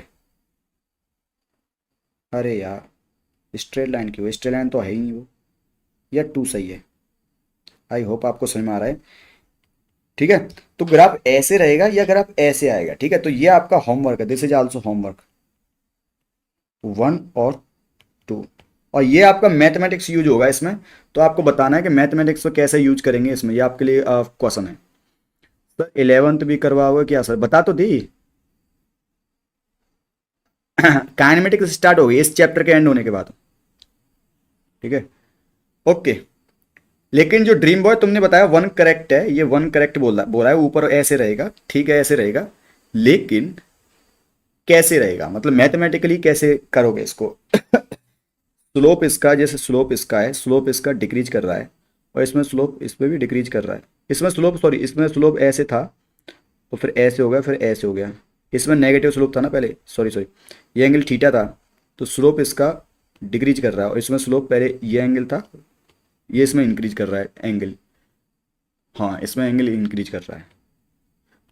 अरे यार, स्ट्रेट लाइन क्यों, स्ट्रेट लाइन तो है ही नहीं वो, या टू सही है। आई होप आपको समझ में आ रहा है। ठीक है। तो ग्राफ ऐसे रहेगा या ग्राफ ऐसे आएगा। ठीक है। तो ये आपका होमवर्क है, दिस इज आल्सो होमवर्क 1 और 2। और ये आपका मैथमेटिक्स यूज होगा इसमें, तो आपको बताना है कि मैथमेटिक्स को कैसे यूज करेंगे इसमें, ये आपके लिए क्वेश्चन है। सर 11th भी करवाओगे क्या सर, बता तो दी। काइनेमेटिक्स स्टार्ट हो गई इस चैप्टर के एंड होने के बाद। ठीक है। ओके। लेकिन जो ड्रीम बॉय तुमने बताया 1 करेक्ट है, ये 1 करेक्ट बोला है, ऊपर ऐसे रहेगा। ठीक है। ऐसे रहेगा, लेकिन कैसे रहेगा, मतलब मैथमेटिकली कैसे करोगे इसको। स्लोप इसका, जैसे स्लोप इसका है, स्लोप इसका डिक्रीज कर रहा है, और इसमें स्लोप इस पर भी डिक्रीज कर रहा है। इसमें स्लोप, सॉरी इसमें स्लोप ऐसे था तो फिर ऐसे हो गया, फिर ऐसे हो गया, इसमें नेगेटिव स्लोप था ना पहले, सॉरी ये एंगल थीटा था, तो स्लोप इसका डिक्रीज कर रहा है, और इसमें स्लोप पहले ये एंगल था, ये इसमें इंक्रीज कर रहा है एंगल, हाँ इसमें एंगल इंक्रीज कर रहा है।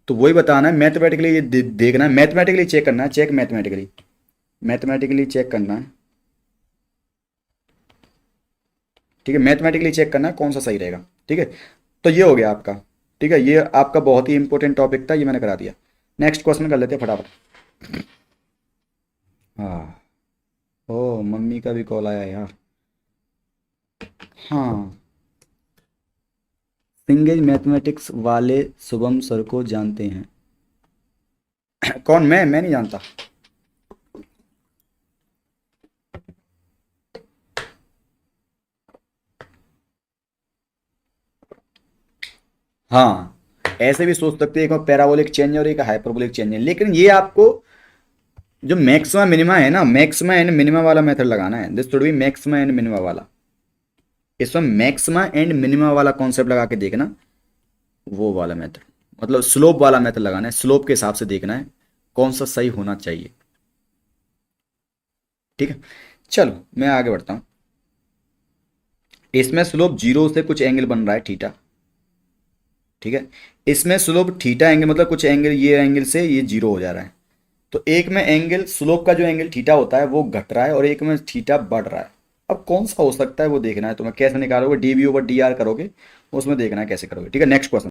तो वही बताना है, मैथमेटिकली ये देखना है, मैथमेटिकली चेक करना है, चेक मैथमेटिकली, मैथमेटिकली चेक करना है, ठीक है, मैथमेटिकली चेक करना है कौन सा सही रहेगा, ठीक है। तो ये हो गया आपका, ठीक है, ये आपका बहुत ही इंपॉर्टेंट टॉपिक था, ये मैंने करा दिया। नेक्स्ट क्वेश्चन कर लेते हैं फटाफट। हाँ, ओ मम्मी का भी कॉल आया यार। हाँ, सिंगेज मैथमेटिक्स वाले शुभम सर को जानते हैं? कौन? मैं नहीं जानता। हाँ, ऐसे भी सोच सकते हैं, एक पैराबोलिक चेंज और एक हाइपरबोलिक चेंज है, लेकिन ये आपको जो मैक्सिमा मिनिमा है ना, मैक्सिमा एंड मिनिमा वाला मेथड लगाना है, this should be maxima and minima वाला। इसमें मैक्सिमा एंड मिनिमा वाला कॉन्सेप्ट लगा के देखना, वो वाला मेथड, मतलब स्लोप वाला मेथड लगाना है, स्लोप के हिसाब से देखना है कौन सा सही होना चाहिए, ठीक है। चलो मैं आगे बढ़ता हूँ। इसमें स्लोप जीरो से कुछ एंगल बन रहा है थीटा, ठीक है, इसमें स्लोप थीटा एंगल मतलब कुछ एंगल, ये एंगल से ये जीरो हो जा रहा है, तो एक में एंगल स्लोप का जो एंगल थीटा होता है वो घट रहा है, और एक में थीटा बढ़ रहा है। अब कौन सा हो सकता है वो देखना है, तुम्हें कैसे निकालोगे, d B over d r करोगे, उसमें देखना है कैसे करोगे, ठीक है। Next question.